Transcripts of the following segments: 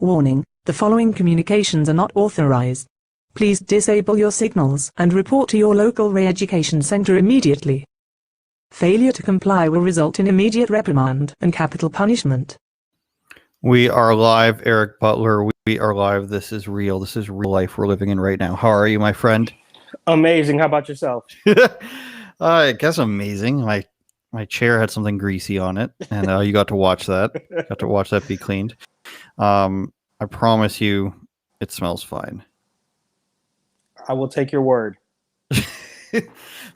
Warning, the following communications are not authorized. Please disable your signals and report to your local re-education center immediately. Failure to comply will result in immediate reprimand and capital punishment. We are live, Eric Butler. We are live. This is real. This is real life we're living in right now. How are you, my friend? Amazing. How about yourself? I guess amazing. My chair had something greasy on it, and you got to watch that. Got to watch that be cleaned. I promise you, it smells fine. I will take your word.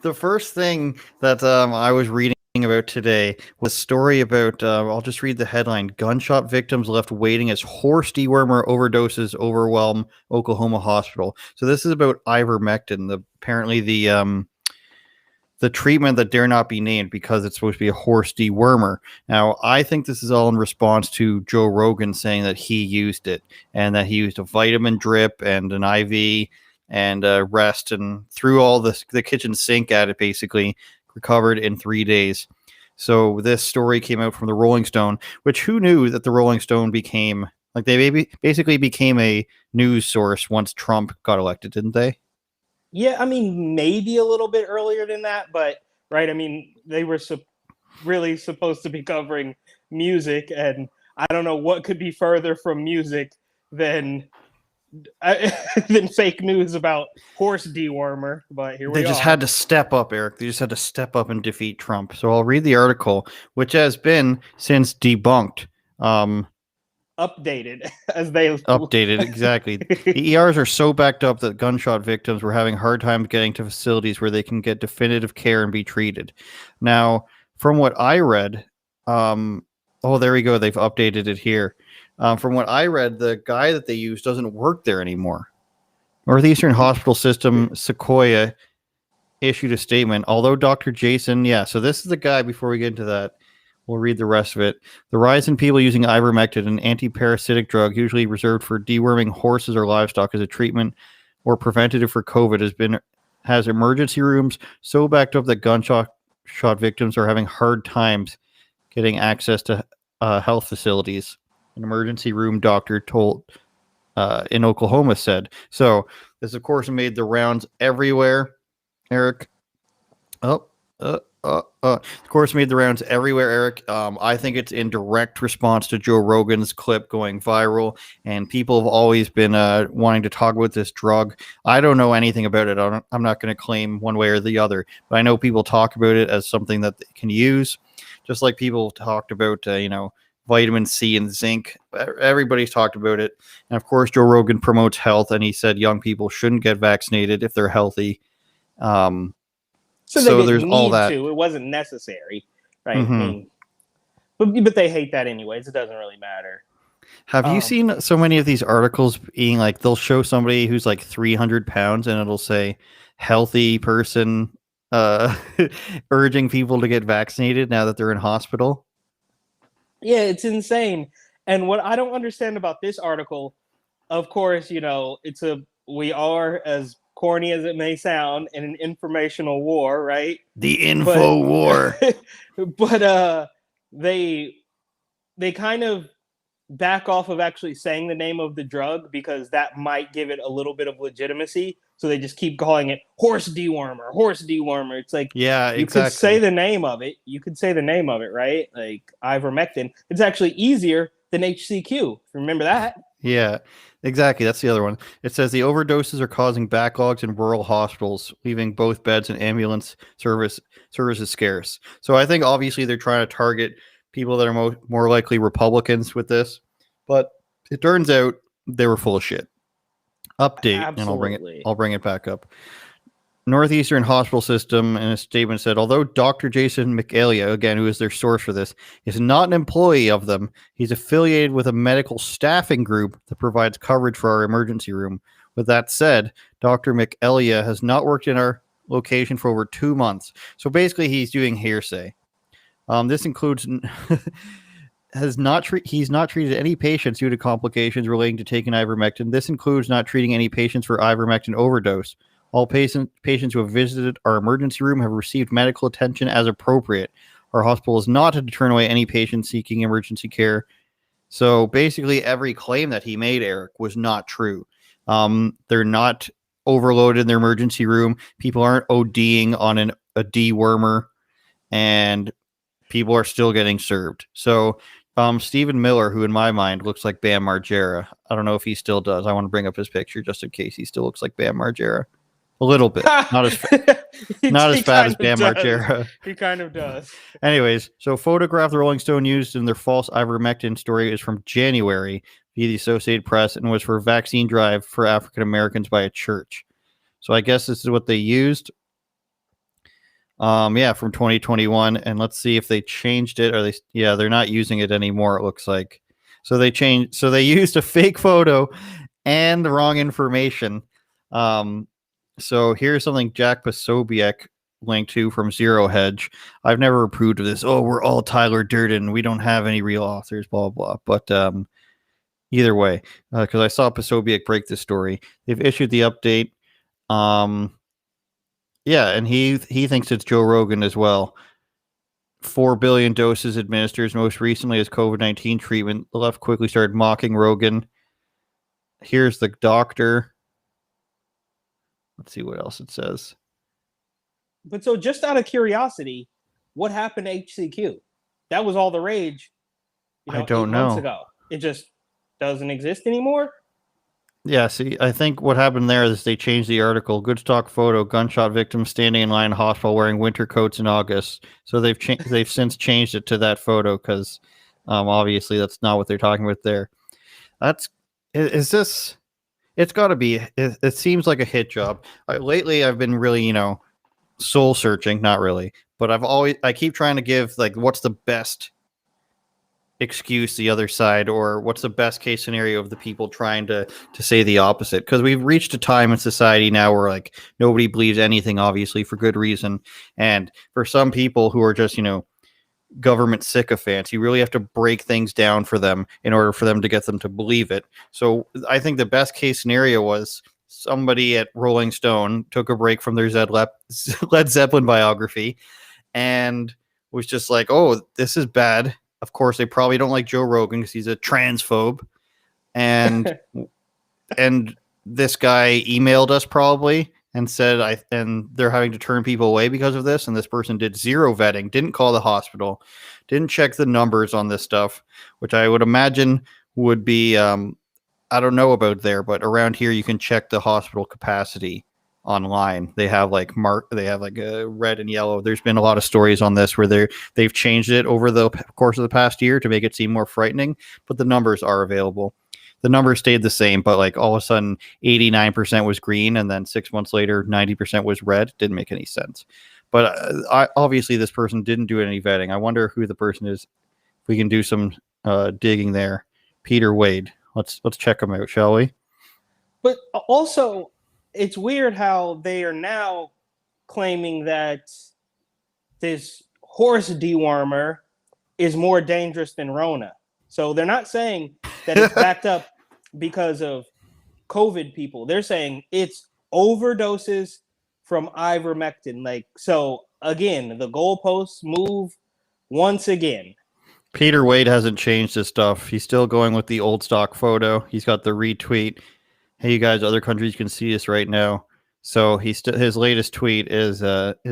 The first thing that I was reading about today was a story about, I'll just read the headline, gunshot victims left waiting as horse dewormer overdoses overwhelm Oklahoma hospital. So this is about ivermectin, apparently the treatment that dare not be named because it's supposed to be a horse dewormer. Now, I think this is all in response to Joe Rogan saying that he used it and that he used a vitamin drip and an IV and rest and threw all the kitchen sink at it, basically recovered in 3 days. So this story came out from the Rolling Stone, which who knew that the Rolling Stone became, like, they basically became a news source once Trump got elected, didn't they? Yeah, I mean, maybe a little bit earlier than that, but right, I mean, they were really supposed to be covering music, and I don't know what could be further from music than fake news about horse dewormer, but here we are. They just had to step up, Eric. They just had to step up and defeat Trump. So I'll read the article, which has been since debunked. Updated as they updated, exactly. The ERs are so backed up that gunshot victims were having hard time getting to facilities where they can get definitive care and be treated. Now, from what I read, oh, there we go. They've updated it here. From what I read, the guy that they use doesn't work there anymore. Northeastern Hospital System Sequoia issued a statement. Although Dr. Jason, so this is the guy. Before we get into that, we'll read the rest of it. The rise in people using ivermectin, an anti-parasitic drug usually reserved for deworming horses or livestock as a treatment or preventative for COVID, has emergency rooms so backed up that gunshot victims are having hard times getting access to health facilities. An emergency room doctor told in Oklahoma said. So this, of course, made the rounds everywhere. Eric. Of course, made the rounds everywhere, Eric. I think it's in direct response to Joe Rogan's clip going viral, and people have always been wanting to talk about this drug. I don't know anything about it. I'm not going to claim one way or the other, but I know people talk about it as something that they can use, just like people talked about, vitamin C and zinc. Everybody's talked about it. And of course, Joe Rogan promotes health, and he said young people shouldn't get vaccinated if they're healthy. So there's all that. It wasn't necessary, right? Mm-hmm. I mean, but they hate that anyways. It doesn't really matter. Have you seen so many of these articles being like, they'll show somebody who's like 300 pounds and it'll say healthy person urging people to get vaccinated now that they're in hospital? Yeah, it's insane. And what I don't understand about this article, of course, we are, as corny as it may sound, in an informational war, right? The info war. But they kind of back off of actually saying the name of the drug because that might give it a little bit of legitimacy. So they just keep calling it horse dewormer. It's like, yeah, you exactly. could say the name of it. Right? Like ivermectin. It's actually easier than HCQ. Remember that? Yeah, exactly. That's the other one. It says the overdoses are causing backlogs in rural hospitals, leaving both beds and ambulance services scarce. So I think obviously they're trying to target people that are more likely Republicans with this, but it turns out they were full of shit. Update, Absolutely. And I'll bring it back up. Northeastern Hospital System in a statement said, although Dr. Jason McElia, again, who is their source for this, is not an employee of them, he's affiliated with a medical staffing group that provides coverage for our emergency room. With that said, Dr. McElia has not worked in our location for over 2 months. So basically, he's doing hearsay. This includes he's not treated any patients due to complications relating to taking ivermectin. This includes not treating any patients for ivermectin overdose. All patients who have visited our emergency room have received medical attention as appropriate. Our hospital is not to turn away any patient seeking emergency care So basically, every claim that he made, Eric, was not true. They're not overloaded in their emergency room. People aren't ODing on a dewormer, and people are still getting served. So Stephen Miller, who in my mind looks like Bam Margera, I don't know if he still does. I want to bring up his picture just in case he still looks like Bam Margera. A little bit, not as not as fat as Bam Margera. He kind of does. Anyways, so photograph the Rolling Stone used in their false ivermectin story is from January via the Associated Press and was for a vaccine drive for African Americans by a church. So I guess this is what they used. Yeah, from 2021, and let's see if they changed it. Or they're not using it anymore. It looks like. So they used a fake photo and the wrong information. So here's something Jack Posobiec linked to from Zero Hedge. I've never approved of this. Oh, we're all Tyler Durden. We don't have any real authors, blah, blah. But either way, because I saw Posobiec break this story. They've issued the update. Yeah, and he thinks it's Joe Rogan as well. 4 billion doses administered most recently as COVID-19 treatment. The left quickly started mocking Rogan. Here's the doctor. Let's see what else it says. But so just out of curiosity, what happened to HCQ? That was all the rage, I don't 8 know. months ago. It just doesn't exist anymore? Yeah, see, I think what happened there is they changed the article. Good stock photo, gunshot victim standing in line in hospital wearing winter coats in August. So they've since changed it to that photo because obviously that's not what they're talking about there. Is this... It's got to be. It seems like a hit job. Lately, I've been really, soul searching. Not really, but I keep trying to give like, what's the best excuse the other side, or what's the best case scenario of the people trying to say the opposite? Because we've reached a time in society now where like nobody believes anything, obviously for good reason, and for some people who are just government sycophants, you really have to break things down for them in order for them to get them to believe it. So I think the best case scenario was somebody at Rolling Stone took a break from their Led Zeppelin biography and was just like, oh, this is bad. Of course, they probably don't like Joe Rogan because he's a transphobe. And and this guy emailed us probably and said, and they're having to turn people away because of this. And this person did zero vetting, didn't call the hospital, didn't check the numbers on this stuff, which I would imagine would be, I don't know about there, but around here you can check the hospital capacity online. They have like a red and yellow. There's been a lot of stories on this where they've changed it over the course of the past year to make it seem more frightening, but the numbers are available. The numbers stayed the same, but like all of a sudden 89% was green and then 6 months later 90% was red. Didn't make any sense. But obviously this person didn't do any vetting. I wonder who the person is. If we can do some digging there. Peter Wade. Let's check him out, shall we? But also, it's weird how they are now claiming that this horse dewormer is more dangerous than Rona. So they're not saying that it's backed up because of COVID people. They're saying it's overdoses from ivermectin. Like, so again, the goalposts move once again. Peter Wade hasn't changed his stuff. He's still going with the old stock photo. He's got the retweet. Hey, you guys, other countries can see this right now. So his latest tweet is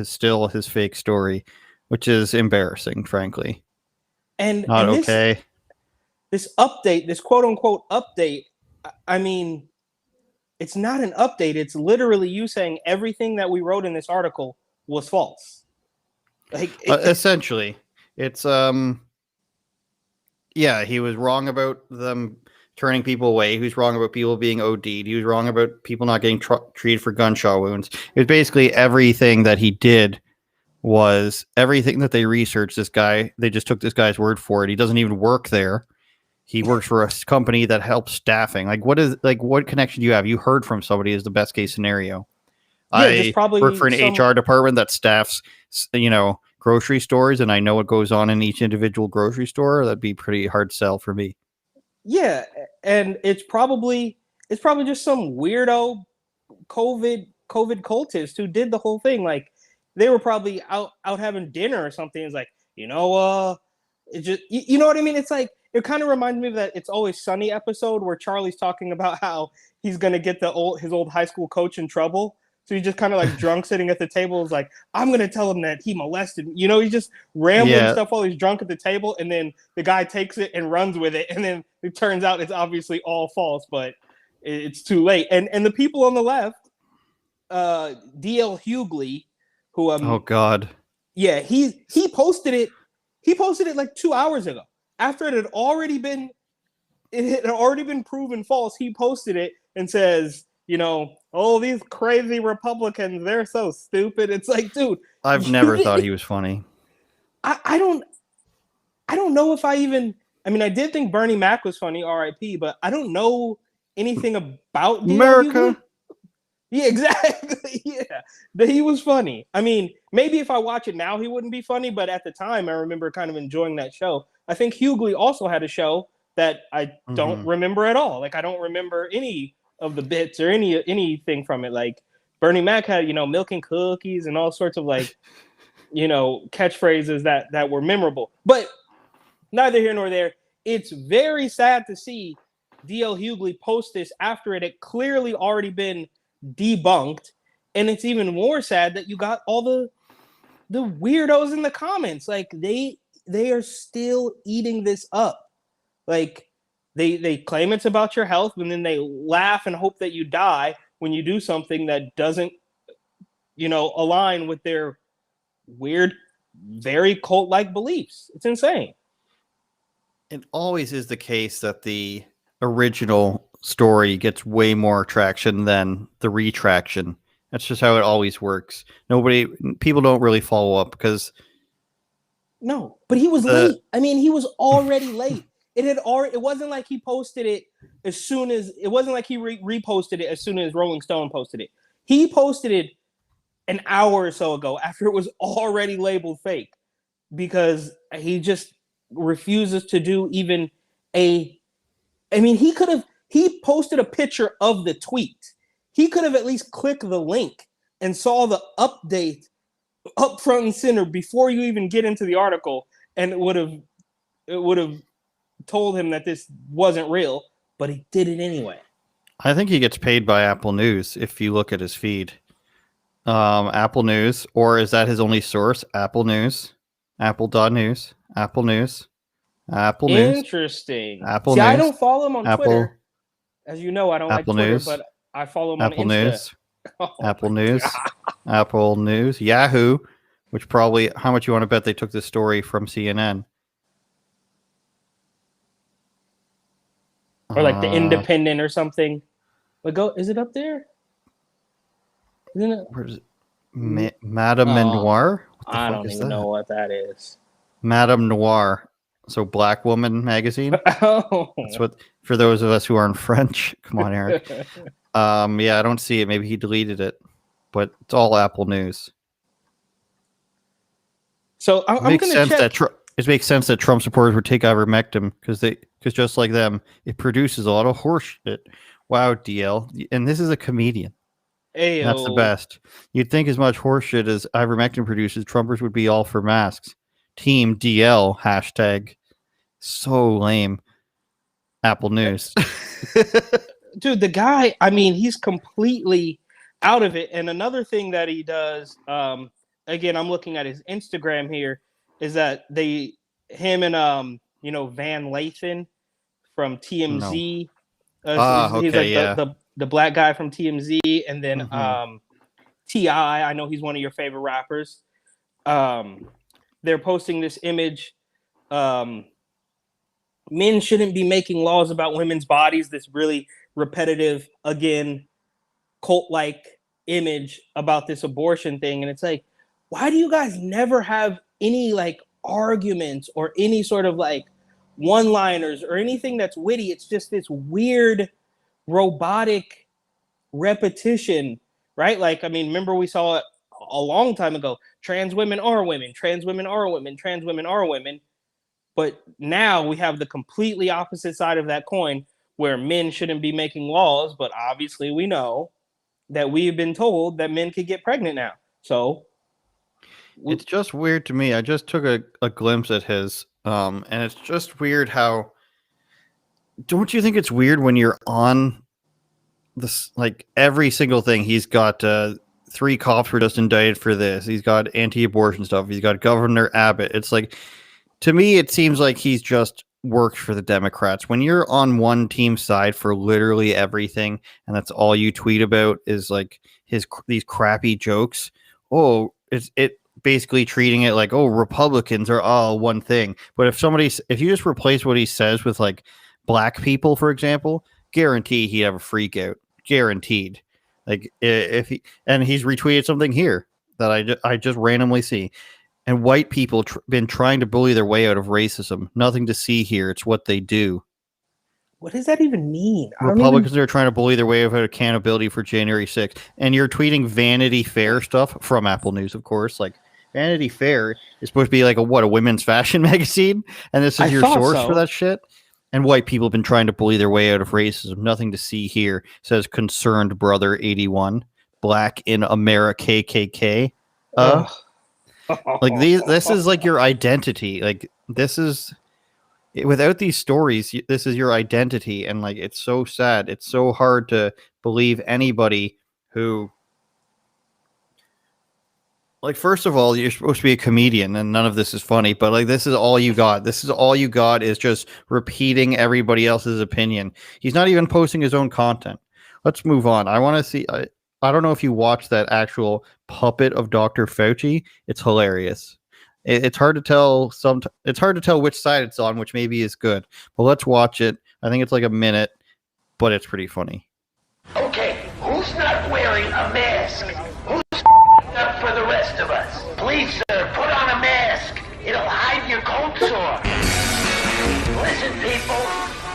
still his fake story, which is embarrassing, frankly. And not okay. This update, this quote unquote update, I mean, it's not an update. It's literally you saying everything that we wrote in this article was false. Like essentially, it's yeah, he was wrong about them turning people away. He was wrong about people being OD'd. He was wrong about people not getting treated for gunshot wounds. It was basically everything that he did was everything that they researched. This guy, they just took this guy's word for it. He doesn't even work there. He works for a company that helps staffing. What connection do you have? You heard from somebody is the best case scenario. Yeah, I work for an HR department that staffs, grocery stores, and I know what goes on in each individual grocery store. That'd be pretty hard sell for me. Yeah, and it's probably just some weirdo COVID cultist who did the whole thing. Like they were probably out having dinner or something. It's like, it just, you know what I mean? It's like it kind of reminds me of that It's Always Sunny episode where Charlie's talking about how he's gonna get his old high school coach in trouble. So he's just kind of like drunk sitting at the table. Is like, I'm gonna tell him that he molested me. He's just rambling stuff while he's drunk at the table, and then the guy takes it and runs with it, and then it turns out it's obviously all false, but it's too late. And the people on the left, DL Hughley, who oh God, yeah, he posted it. He posted it like 2 hours ago after it had already been proven false. He posted it and says, oh, these crazy Republicans, they're so stupid. It's like, dude, I've never thought he was funny. I don't know if I did think Bernie Mac was funny, RIP, but I don't know anything about America. Yeah, exactly. Yeah, that he was funny. I mean, maybe if I watch it now, he wouldn't be funny, but at the time, I remember kind of enjoying that show. I think Hughley also had a show that I don't remember at all. Like, I don't remember any of the bits or anything from it. Like, Bernie Mac had, milk and cookies and all sorts of like, catchphrases that were memorable. But neither here nor there. It's very sad to see DL Hughley post this after it had clearly already been debunked, and it's even more sad that you got all the weirdos in the comments. Like, they are still eating this up. Like, they claim it's about your health, and then they laugh and hope that you die when you do something that doesn't align with their weird, very cult-like beliefs. It's insane. It always is the case that the original story gets way more traction than the retraction. That's just how it always works. People don't really follow up because no, but he was late. I mean, he was already late. It wasn't like he posted it as soon as it wasn't like he reposted it as soon as Rolling Stone posted it. He posted it an hour or so ago after it was already labeled fake because he just refuses to do even he posted a picture of the tweet. He could have at least clicked the link and saw the update up front and center before you even get into the article, and it would have told him that this wasn't real, but he did it anyway. I think he gets paid by Apple News if you look at his feed. Apple News, or is that his only source? Apple News, Apple.news, Apple News, Apple News. Interesting. Apple News. I don't follow him on Apple, Twitter. As you know, I don't Apple like Twitter, News, but I follow him Apple on Insta. News, Apple News, Apple News, Yahoo, which probably, how much you want to bet they took this story from CNN? Or like the Independent or something. Is it up there? Isn't it? Where's it? Madame Noir? I don't even know what that is. Madame Noir. So Black Woman magazine. Oh. That's what, for those of us who aren't French. Come on, Eric. Yeah, I don't see it. Maybe he deleted it, but it's all Apple News. So I'm going to check. It makes sense that Trump supporters would take Ivermectin because just like them, it produces a lot of horse shit. Wow, DL, and this is a comedian. Ayo. That's the best. You'd think as much horse shit as Ivermectin produces, Trumpers would be all for masks. Team DL hashtag. So lame. Apple News. Dude, the guy, he's completely out of it. And another thing that he does, again, I'm looking at his Instagram here, is that him and Van Lathan from TMZ. No. He's okay, like the black guy from TMZ, and then T.I. I know he's one of your favorite rappers. They're posting this image. Men shouldn't be making laws about women's bodies. This really repetitive, again, cult-like image about this abortion thing. And it's like, why do you guys never have any like arguments or any sort of like one-liners or anything that's witty? It's just this weird robotic repetition, right? Like, remember we saw it a long time ago. Trans women are women. Trans women are women. Trans women are women. But now we have the completely opposite side of that coin where men shouldn't be making laws. But obviously we know that we've been told that men could get pregnant now. So it's just weird to me. I just took a glimpse at his, and it's just weird how don't you think it's weird when you're on this, like every single thing? He's got 3 cops were just indicted for this. He's got anti-abortion stuff. He's got Governor Abbott. It's like, to me, it seems like he's just worked for the Democrats. When you're on one team side for literally everything, and that's all you tweet about is like these crappy jokes. Oh, it basically treating it like, oh, Republicans are all one thing. But if you just replace what he says with like black people, for example, guarantee he'd have a freak out. Guaranteed. Like he's retweeted something here that I just randomly see. And white people been trying to bully their way out of racism. Nothing to see here. It's what they do. What does that even mean? Republicans are trying to bully their way out of accountability for January 6th. And you're tweeting Vanity Fair stuff from Apple News, of course. Like, Vanity Fair is supposed to be like a women's fashion magazine? And this is your source for that shit? And white people have been trying to bully their way out of racism. Nothing to see here, says Concerned Brother 81. Black in America KKK. Like this is like your identity. Like this is, without these stories, this is your identity, and like it's so sad. It's so hard to believe anybody who, like, first of all, you're supposed to be a comedian, and none of this is funny. But like, this is all you got. This is all you got is just repeating everybody else's opinion. He's not even posting his own content. Let's move on. I want to see. I don't know if you watched that actual puppet of Dr. Fauci. It's hilarious. It's hard to tell. It's hard to tell which side it's on, which maybe is good. But let's watch it. I think it's like a minute, but it's pretty funny. Okay, who's not wearing a mask? Who's up for the rest of us? Please, sir, put on a mask. It'll hide your cold sore. Listen, people,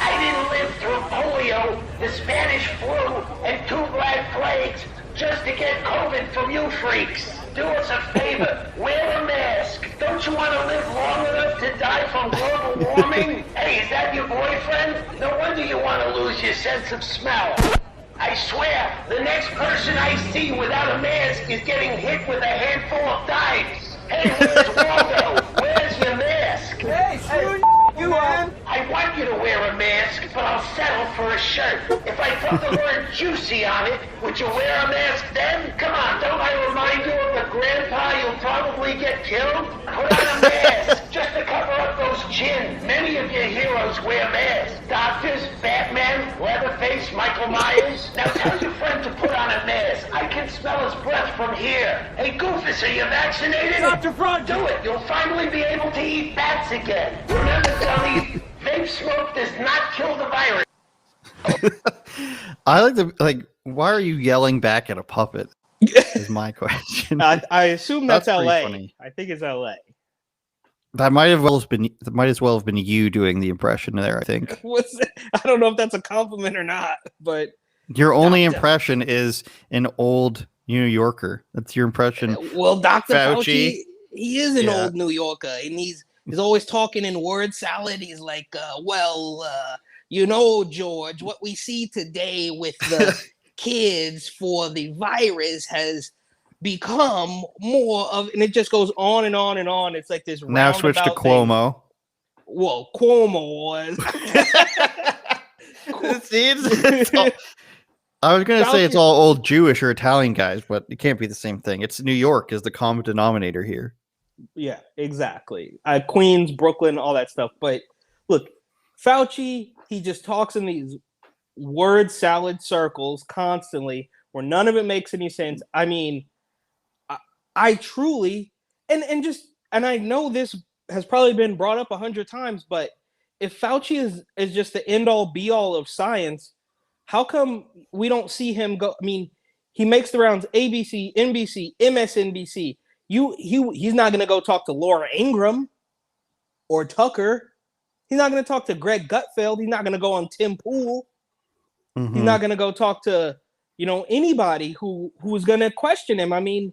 I didn't live through polio, the Spanish flu, and 2 black plagues just to get COVID from you freaks. Do us a favor, wear a mask. Don't you want to live long enough to die from global warming? Hey, is that your boyfriend? No wonder you want to lose your sense of smell. I swear, the next person I see without a mask is getting hit with a handful of dimes. Hey, where's Waldo? Where's your mask? Hey, screw you, man! I want you to wear a mask, but I'll settle for a shirt. If I put the word juicy on it, would you wear a mask then? Come on, don't I remind you of the grandpa you'll probably get killed? Put on a mask, just to cover up those chins. Many of your heroes wear masks. Doctors, Batman, Leatherface, Michael Myers. Now tell your friend to put on a mask. I can smell his breath from here. Hey, Goofus, are you vaccinated? Dr. Front! Do it. You'll finally be able to eat bats again. Remember, dummies, vape smoke does not kill the virus. I like why are you yelling back at a puppet? Is my question. I assume that's pretty LA. funny. I think it's LA. That might as well have been you doing the impression there, I think. I don't know if that's a compliment or not, but Your only impression is an old New Yorker. That's your impression. well, Dr. Fauci. Fauci, he is an Yeah. old New Yorker, and he's always talking in word salad. He's like, George, what we see today with the kids for the virus has become more of, and it just goes on and on and on. It's like this Now switch to roundabout thing. Cuomo. Well, Cuomo was. See, I was going to say it's all old Jewish or Italian guys, but it can't be the same thing. It's New York is the common denominator here. Yeah, exactly. Queens, Brooklyn, all that stuff. But look, Fauci, he just talks in these word salad circles constantly where none of it makes any sense. I mean, I truly, and I know this has probably been brought up 100 times, but if Fauci is just the end all be all of science, how come we don't see him go? I mean, he makes the rounds ABC, NBC, MSNBC. He's not going to go talk to Laura Ingraham or Tucker. He's not going to talk to Greg Gutfeld. He's not going to go on Tim Pool. Mm-hmm. He's not going to go talk to, anybody who's going to question him. I mean,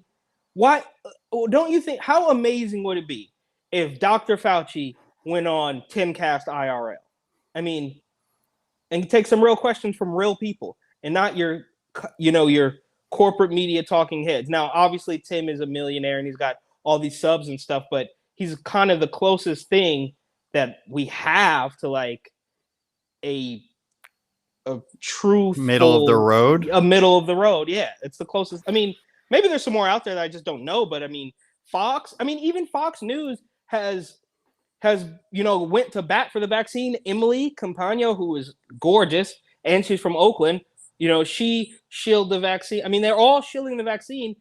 why don't you think, how amazing would it be if Dr. Fauci went on Timcast IRL? I mean, and take some real questions from real people and not your corporate media talking heads. Now, obviously, Tim is a millionaire and he's got all these subs and stuff, but he's kind of the closest thing that we have to like a truthful Middle of the road. A middle of the road, yeah. It's the closest. I mean, maybe there's some more out there that I just don't know, but I mean, even Fox News has went to bat for the vaccine. Emily Campagno, who is gorgeous, and she's from Oakland, she shielded the vaccine. I mean, they're all shielding the vaccine.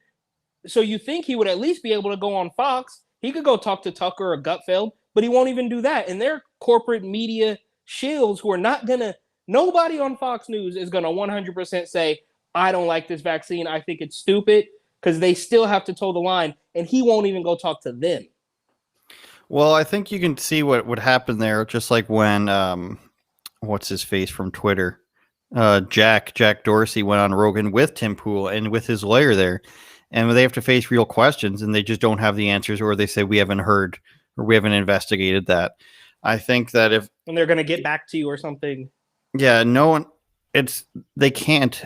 So you think he would at least be able to go on Fox. He could go talk to Tucker or Gutfeld, but he won't even do that. And they're corporate media shields who are not going to, nobody on Fox News is going to 100% say, I don't like this vaccine. I think it's stupid, because they still have to toe the line, and he won't even go talk to them. Well, I think you can see what would happen there, just like when, what's his face from Twitter? Jack Dorsey went on Rogan with Tim Pool and with his lawyer there. And they have to face real questions, and they just don't have the answers, or they say we haven't heard or we haven't investigated that. I think that and they're going to get back to you or something. Yeah, no one. They can't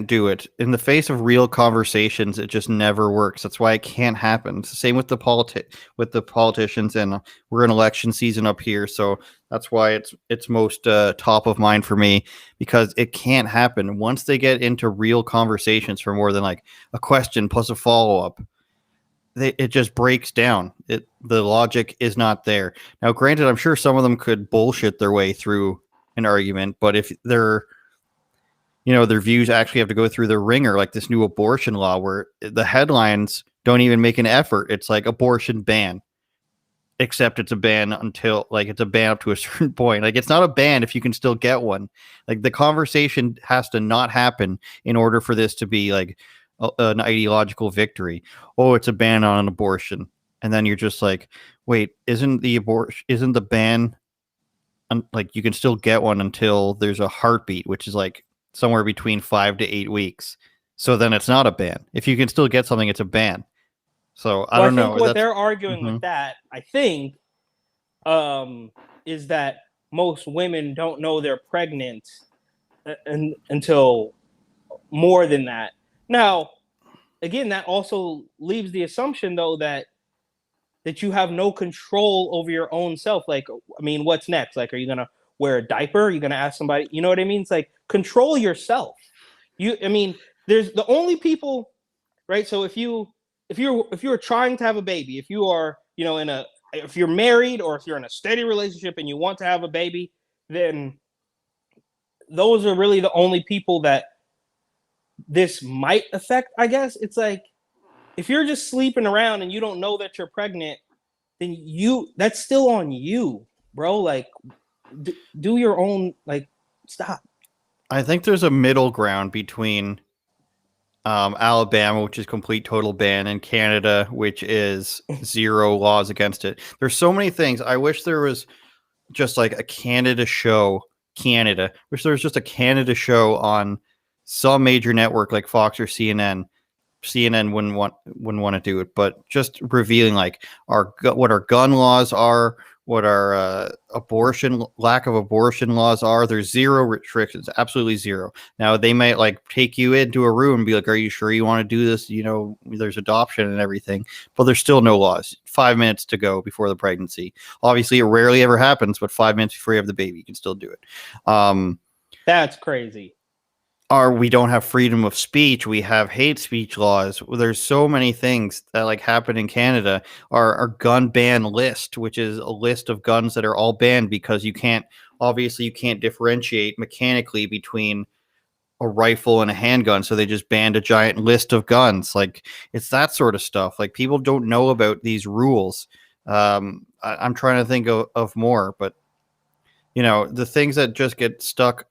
do it in the face of real conversations. It just never works. That's why it can't happen. It's the same with the politicians, and we're in election season up here, so that's why it's most top of mind for me, because it can't happen once they get into real conversations for more than like a question plus a follow up. It just breaks down. The logic is not there. Now, granted, I'm sure some of them could bullshit their way through an argument, but if their views actually have to go through the ringer, like this new abortion law where the headlines don't even make an effort. It's like abortion ban, except it's a ban until it's a ban up to a certain point. Like, it's not a ban if you can still get one. Like, the conversation has to not happen in order for this to be like an ideological victory. Oh, it's a ban on an abortion. And then you're just like, wait, isn't the ban like you can still get one until there's a heartbeat, which is like somewhere between 5 to 8 weeks. So then it's not a ban. If you can still get something, it's a ban. So I don't know. What they're arguing with that, I think, is that most women don't know they're pregnant until more than that. Now, again, that also leaves the assumption, though, that you have no control over your own self. Like, I mean, what's next? Like, are you going to wear a diaper? Are you going to ask somebody? You know what I mean? It's like, control yourself. There's the only people, right? So if you're trying to have a baby, if you are, if you're married or if you're in a steady relationship and you want to have a baby, then those are really the only people that this might affect, I guess. It's like, if you're just sleeping around and you don't know that you're pregnant, then that's still on you, bro. Like, do your own, stop. I think there's a middle ground between Alabama, which is complete total ban, and Canada, which is zero laws against it. There's so many things. I wish there was just like a Canada show. Wish there was just a Canada show on some major network like Fox or CNN. CNN wouldn't want to do it, but just revealing like what our gun laws are, what our lack of abortion laws are. There's zero restrictions, absolutely zero. Now they might like take you into a room and be like, "Are you sure you want to do this?" There's adoption and everything, but there's still no laws. 5 minutes to go before the pregnancy. Obviously, it rarely ever happens, but 5 minutes before you have the baby, you can still do it. That's crazy. We don't have freedom of speech. We have hate speech laws. There's so many things that happen in Canada. Our gun ban list, which is a list of guns that are all banned because you can't differentiate mechanically between a rifle and a handgun. So they just banned a giant list of guns. Like, it's that sort of stuff. Like, people don't know about these rules. I'm trying to think of more, but the things that just get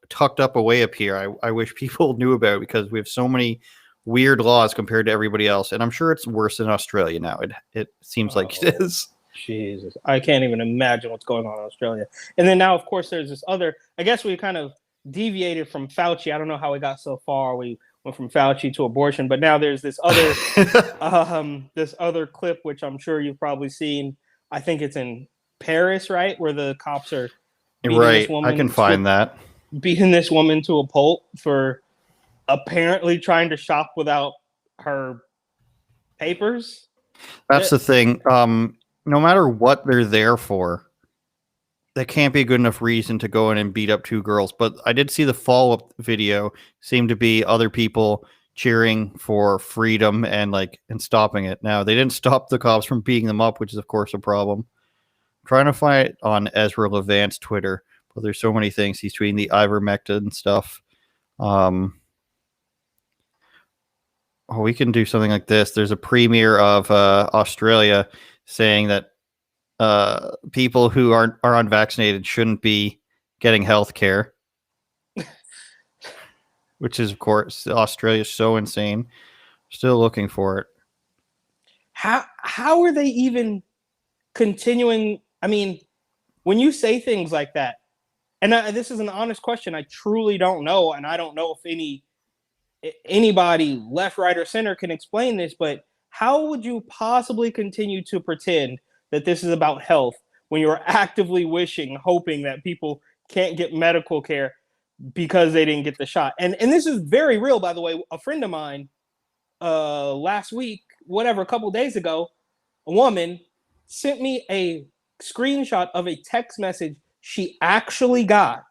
tucked up away up here, I wish people knew about, because we have so many weird laws compared to everybody else. And I'm sure it's worse in Australia now. It seems like it is. Jesus. I can't even imagine what's going on in Australia. And then now, of course, there's this other, I guess we kind of deviated from Fauci. I don't know how we got so far. We went from Fauci to abortion, but now there's this other, this other clip, which I'm sure you've probably seen. I think it's in Paris, right? Where the cops are right. I can find that. Beating this woman to a pulp for apparently trying to shop without her papers. That's the thing. No matter what they're there for, that can't be a good enough reason to go in and beat up 2 girls. But I did see the follow-up video seemed to be other people cheering for freedom and stopping it. Now, they didn't stop the cops from beating them up, which is of course a problem. I'm trying to find it on Ezra Levant's Twitter, but there's so many things. He's tweeting the Ivermectin stuff. We can do something like this. There's a premier of Australia saying that people who are unvaccinated shouldn't be getting health care, which is, of course, Australia's so insane. Still looking for it. How are they even continuing? I mean, when you say things like that, and this is an honest question, I truly don't know, and I don't know if anybody left, right, or center can explain this, but how would you possibly continue to pretend that this is about health when you're actively hoping that people can't get medical care because they didn't get the shot? And this is very real, by the way. A friend of mine last week, a couple days ago, a woman sent me a screenshot of a text message she actually got,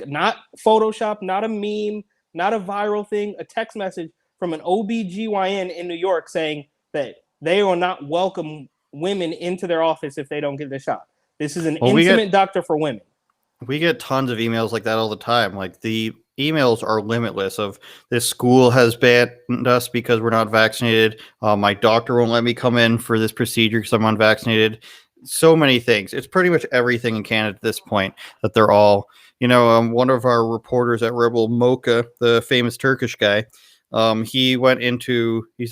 not Photoshop, not a meme, not a viral thing, a text message from an OBGYN in New York saying that they will not welcome women into their office if they don't get the shot. This is an intimate doctor for women. We get tons of emails like that all the time. The emails are limitless of this school has banned us because we're not vaccinated. My doctor won't let me come in for this procedure because I'm unvaccinated. So many things. It's pretty much everything in Canada at this point that they're all, one of our reporters at Rebel, Mocha, the famous Turkish guy, he's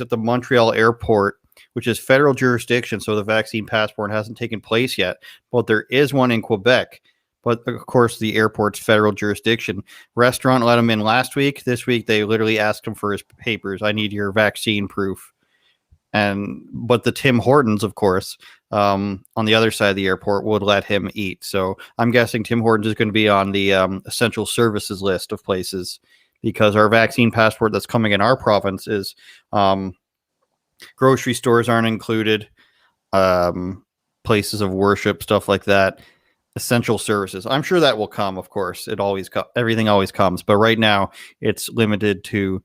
at the Montreal airport, which is federal jurisdiction. So the vaccine passport hasn't taken place yet, but there is one in Quebec. But of course, the airport's federal jurisdiction. Restaurant let him in last week. This week, they literally asked him for his papers. I need your vaccine proof. But the Tim Hortons, of course, on the other side of the airport would let him eat. So I'm guessing Tim Hortons is going to be on the essential services list of places because our vaccine passport that's coming in our province is grocery stores aren't included, places of worship, stuff like that. Essential services. I'm sure that will come, of course. Everything always comes, but right now it's limited to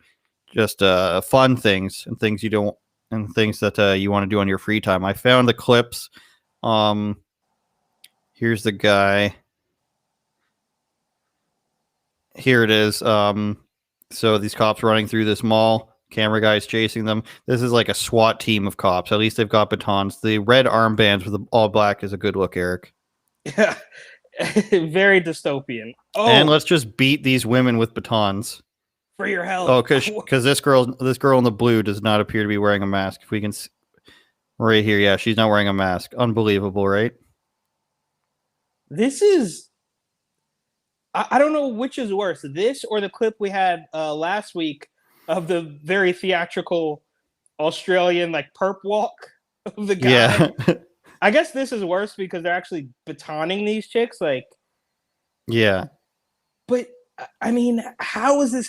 just fun things and things that you want to do on your free time. I found the clips. Here's the guy. Here it is. So these cops running through this mall. Camera guys chasing them. This is like a SWAT team of cops. At least they've got batons. The red armbands with the all black is a good look, Eric. Yeah, very dystopian. Oh, and let's just beat these women with batons for your health. Oh, because this girl in the blue does not appear to be wearing a mask. If we can, right here, yeah, she's not wearing a mask. Unbelievable, right? This is, I don't know which is worse, this or the clip we had last week of the very theatrical Australian perp walk of the guy. Yeah. I guess this is worse because they're actually batoning these chicks. Yeah. But I mean, how is this?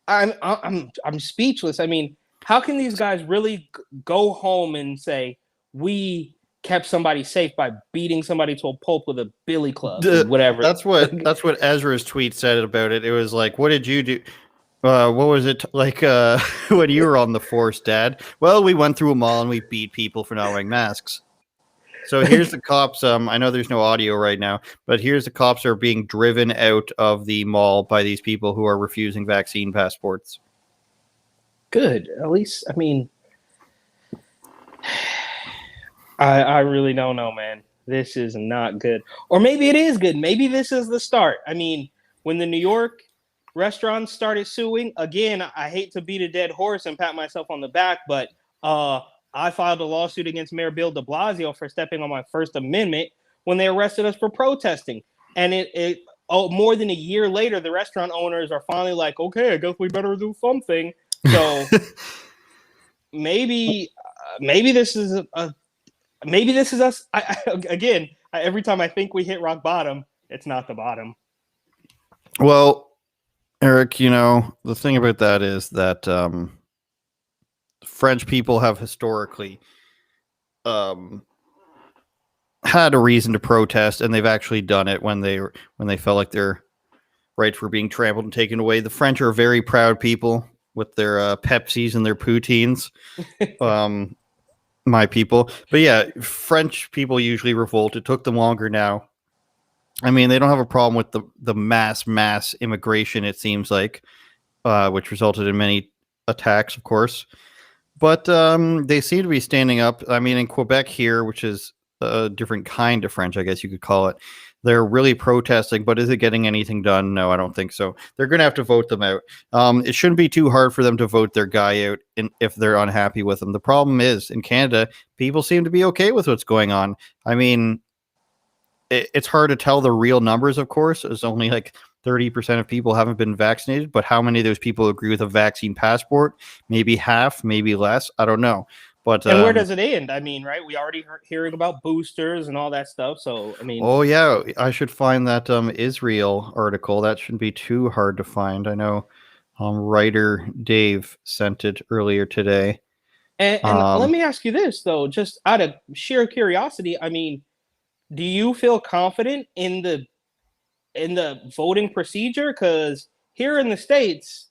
I'm speechless. I mean, how can these guys really go home and say we kept somebody safe by beating somebody to a pulp with a billy club, or whatever? That's what Ezra's tweet said about it. It was like, "What did you do? What was it like when you were on the force, Dad?" Well, we went through a mall and we beat people for not wearing masks. So here's the cops. I know there's no audio right now, but here's the cops are being driven out of the mall by these people who are refusing vaccine passports. Good. At least, I mean, I really don't know, man. This is not good. Or maybe it is good. Maybe this is the start. I mean, when the New York restaurants started suing, again, I hate to beat a dead horse and pat myself on the back, but I filed a lawsuit against Mayor Bill de Blasio for stepping on my First Amendment when they arrested us for protesting. And more than a year later, the restaurant owners are finally like, okay, I guess we better do something. So maybe this is us. Again, every time I think we hit rock bottom, it's not the bottom. Well, Eric, the thing about that is that French people have historically had a reason to protest, and they've actually done it when they felt like their rights were being trampled and taken away. The French are very proud people with their Pepsis and their poutines. My people. But yeah, French people usually revolt. It took them longer now. I mean, they don't have a problem with the mass immigration, it seems like, which resulted in many attacks, of course. But they seem to be standing up. I mean, in Quebec here, which is a different kind of French, I guess you could call it, they're really protesting. But is it getting anything done? No, I don't think so. They're going to have to vote them out. It shouldn't be too hard for them to vote their guy out if they're unhappy with them. The problem is, in Canada, people seem to be okay with what's going on. I mean, it's hard to tell the real numbers, of course. It's only like 30% of people haven't been vaccinated, but how many of those people agree with a vaccine passport? Maybe half, maybe less. I don't know. But and where does it end? I mean, right? We already hearing about boosters and all that stuff. So, I mean, oh yeah, I should find that Israel article. That shouldn't be too hard to find. I know writer Dave sent it earlier today. And let me ask you this though, just out of sheer curiosity. I mean, do you feel confident in the voting procedure? Because here in the States,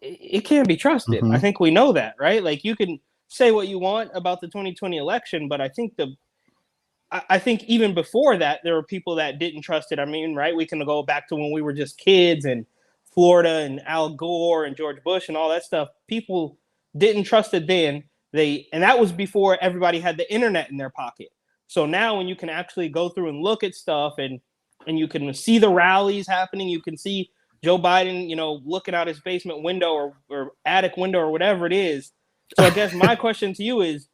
it can't be trusted. I think we know that, right? Like, you can say what you want about the 2020 election, but I think even before that, there were people that didn't trust it. I mean, right? We can go back to when we were just kids and Florida and Al Gore and George Bush and all that stuff. People didn't trust it then. And that was before everybody had the internet in their pocket. So now when you can actually go through and look at stuff and you can see the rallies happening, you can see Joe Biden, looking out his basement window or attic window or whatever it is. So I guess my question to you is,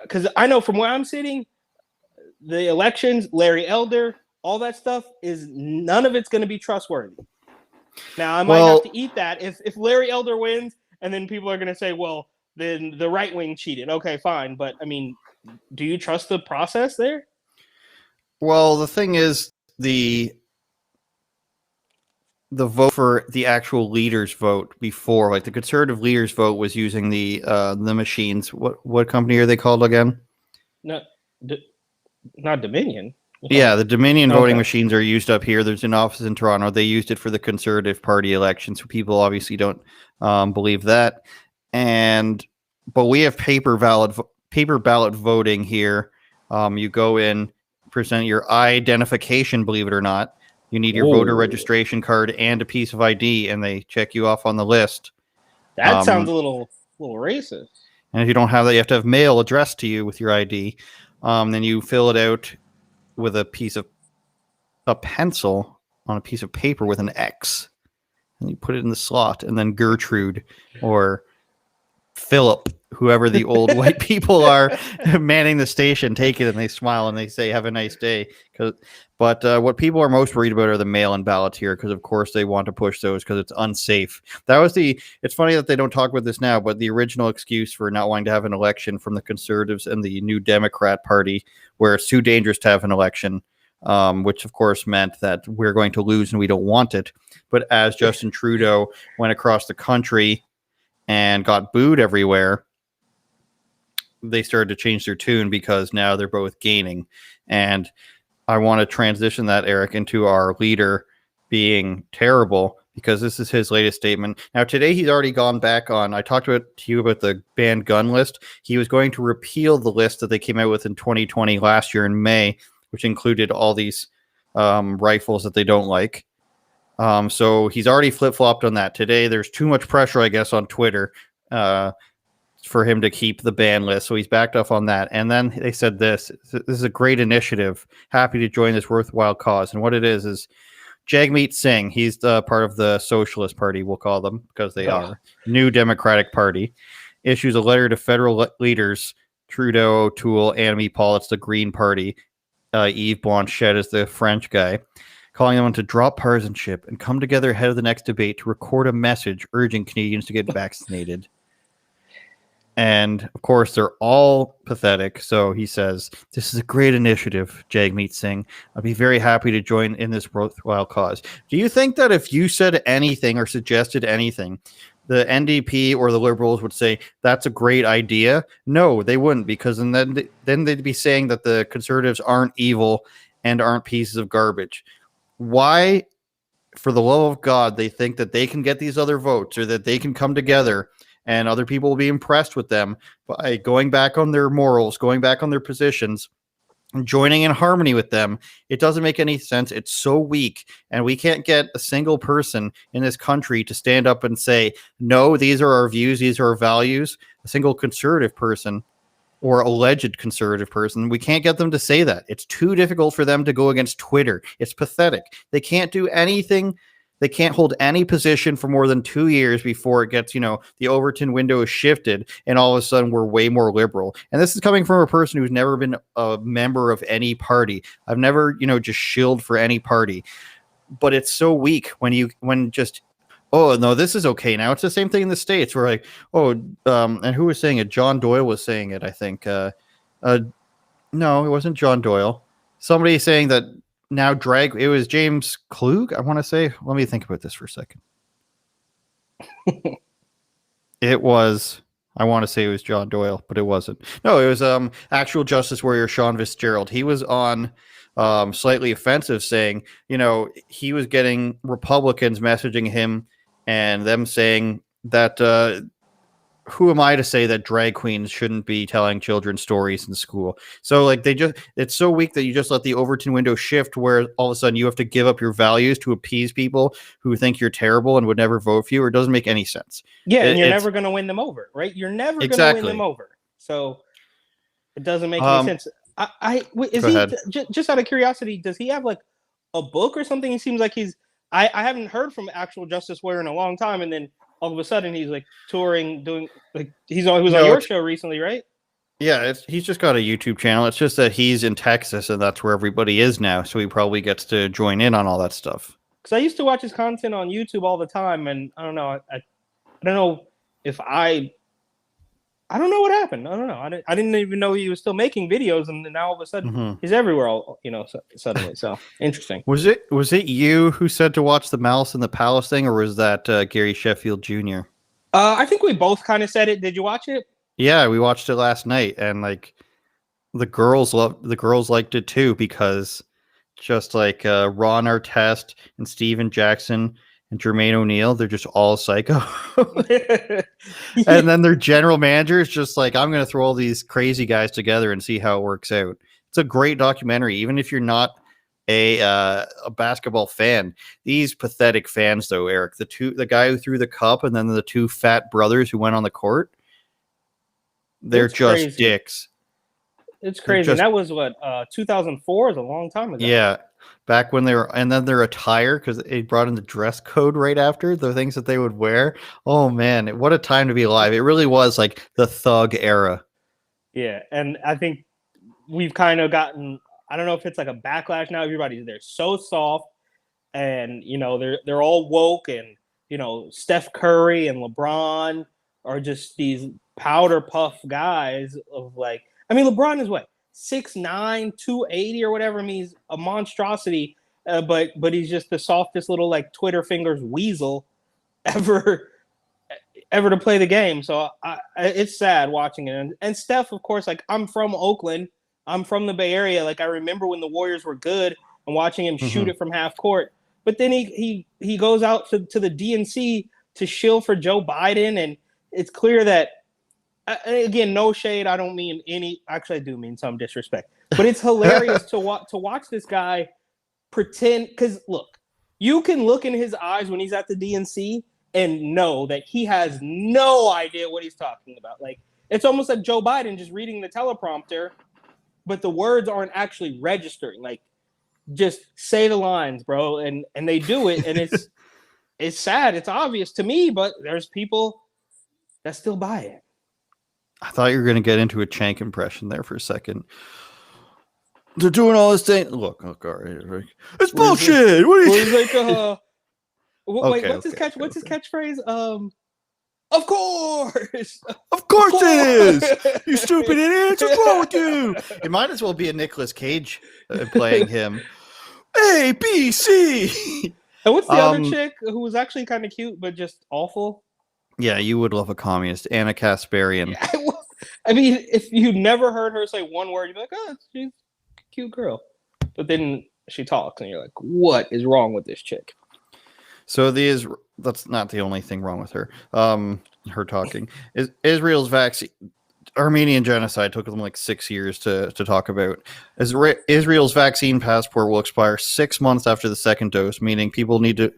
because I know from where I'm sitting, the elections, Larry Elder, all that stuff none of it's going to be trustworthy. Now, I might have to eat that if Larry Elder wins, and then people are going to say, well, then the right wing cheated. Okay, fine. But I mean, do you trust the process there? Well, the thing is, the vote for the actual leaders vote before, like the conservative leaders vote, was using the machines. What company are they called again? No, not Dominion. Yeah, the Dominion voting machines are used up here. There's an office in Toronto. They used it for the Conservative Party election, so people obviously don't believe that. But we have paper ballot voting here. You go in, present your identification, believe it or not. You need your voter registration card and a piece of ID, and they check you off on the list. That sounds a little racist. And if you don't have that, you have to have mail addressed to you with your ID. Then you fill it out with a pencil on a piece of paper with an X, and you put it in the slot. And then Gertrude or Philip, whoever the old white people are manning the station, take it, and they smile and they say, "Have a nice day." But what people are most worried about are the mail-in ballots here, because of course they want to push those because it's unsafe. It's funny that they don't talk about this now, but the original excuse for not wanting to have an election from the Conservatives and the New Democrat Party, where it's too dangerous to have an election, which of course meant that we're going to lose and we don't want it. But as Justin Trudeau went across the country and got booed everywhere, they started to change their tune, because now they're both gaining. And I want to transition that, Eric, into our leader being terrible, because this is his latest statement. Now, today he's already gone back on. I talked to you about the banned gun list. He was going to repeal the list that they came out with in 2020 last year in May, which included all these rifles that they don't like. So he's already flip-flopped on that. Today, there's too much pressure, I guess, on Twitter for him to keep the ban list. So he's backed off on that. And then they said this is a great initiative. Happy to join this worthwhile cause. And what it is Jagmeet Singh. He's the part of the Socialist Party, we'll call them, because they are. New Democratic Party. Issues a letter to federal leaders, Trudeau, O'Toole, Annamie Paul, it's the Green Party. Yves Blanchet is the French guy, calling them on to drop partisanship and come together ahead of the next debate to record a message urging Canadians to get vaccinated. And, of course, they're all pathetic. So he says, this is a great initiative, Jagmeet Singh. I'd be very happy to join in this worthwhile cause. Do you think that if you said anything or suggested anything, the NDP or the Liberals would say that's a great idea. No, they wouldn't, because then they'd be saying that the Conservatives aren't evil and aren't pieces of garbage. Why, for the love of God, they think that they can get these other votes, or that they can come together and other people will be impressed with them by going back on their morals, going back on their positions, joining in harmony with them? It doesn't make any sense. It's so weak, and we can't get a single person in this country to stand up and say, no, these are our views, these are our values. A single conservative person or alleged conservative person, we can't get them to say that. It's too difficult for them to go against Twitter. It's pathetic. They can't do anything. They can't hold any position for more than 2 years before it gets, the Overton window is shifted, and all of a sudden we're way more liberal. And this is coming from a person who's never been a member of any party. I've never, just shilled for any party. But it's so weak when just, oh, no, this is okay now. It's the same thing in the States. We're like, and who was saying it? John Doyle was saying it, I think. No, it wasn't John Doyle. Somebody saying that now it was James Klug, I want to say. Let me think about this for a second. I want to say it was John Doyle, but it wasn't. No, it was actual Justice Warrior Sean Fitzgerald. He was on Slightly Offensive, saying, he was getting Republicans messaging him and them saying that who am I to say that drag queens shouldn't be telling children stories in school? So it's so weak that you just let the Overton window shift, where all of a sudden you have to give up your values to appease people who think you're terrible and would never vote for you. Or it doesn't make any sense. Yeah, and you're never going to win them over, right? You're never going to win them over. So it doesn't make any sense. Just out of curiosity, does he have like a book or something? He seems like I haven't heard from actual Justice Warrior in a long time, and then all of a sudden he's like touring, doing like he was on your show recently, right? Yeah, he's just got a YouTube channel. It's just that he's in Texas, and that's where everybody is now, so he probably gets to join in on all that stuff. Because I used to watch his content on YouTube all the time, and I don't know, I don't know if I don't know what happened. I don't know. I didn't even know he was still making videos, and now all of a sudden he's everywhere. Suddenly. So interesting. Was it you who said to watch the Malice in the Palace thing, or was that Gary Sheffield Jr.? I think we both kind of said it. Did you watch it? Yeah, we watched it last night, and the girls liked it too, because just like Ron Artest and Steven Jackson and Jermaine O'Neal, they're just all psycho. And then their general manager is just like, I'm going to throw all these crazy guys together and see how it works out. It's a great documentary, even if you're not a basketball fan. These pathetic fans, though, Eric, the guy who threw the cup, and then the two fat brothers who went on the court, they're just crazy. Dicks. It's crazy. That was what 2004 is a long time ago. Yeah. Back when and then their attire, because they brought in the dress code right after, the things that they would wear. Oh man, what a time to be alive. It really was like the thug era. Yeah, and I think we've kind of gotten, I don't know if it's like a backlash now. They're so soft, and they're all woke, and Steph Curry and LeBron are just these powder puff guys of like, I mean, LeBron is what? 6'9", 280 or whatever. I mean, he's a monstrosity, but he's just the softest little like Twitter fingers weasel ever to play the game. So it's sad watching it. And Steph, of course, like I'm from Oakland, I'm from the Bay Area. Like I remember when the Warriors were good and watching him shoot it from half court. But then he goes out to the DNC to shill for Joe Biden, and it's clear that. Again, no shade. I don't mean any. Actually, I do mean some disrespect. But it's hilarious to watch this guy pretend. Because look, you can look in his eyes when he's at the DNC and know that he has no idea what he's talking about. Like it's almost like Joe Biden just reading the teleprompter, but the words aren't actually registering. Like, just say the lines, bro, and they do it, and it's sad. It's obvious to me, but there's people that still buy it. I thought you were going to get into a Chank impression there for a second. They're doing all this thing. Look, all right. It's bullshit. What are you like? Wait, what's his catchphrase? Of course. Of course it is. You stupid idiots. What's wrong with you? It might as well be a Nicolas Cage playing him. A, B, C. And what's the other chick who was actually kind of cute but just awful? Yeah, you would love a communist, Anna Kasparian. Yeah, I mean, if you never heard her say one word, you'd be like, oh, she's a cute girl. But then she talks, and you're like, what is wrong with this chick? So that's not the only thing wrong with her. Her talking is Israel's vaccine. Armenian genocide took them like 6 years to talk about. Israel's vaccine passport will expire 6 months after the second dose, meaning people will need to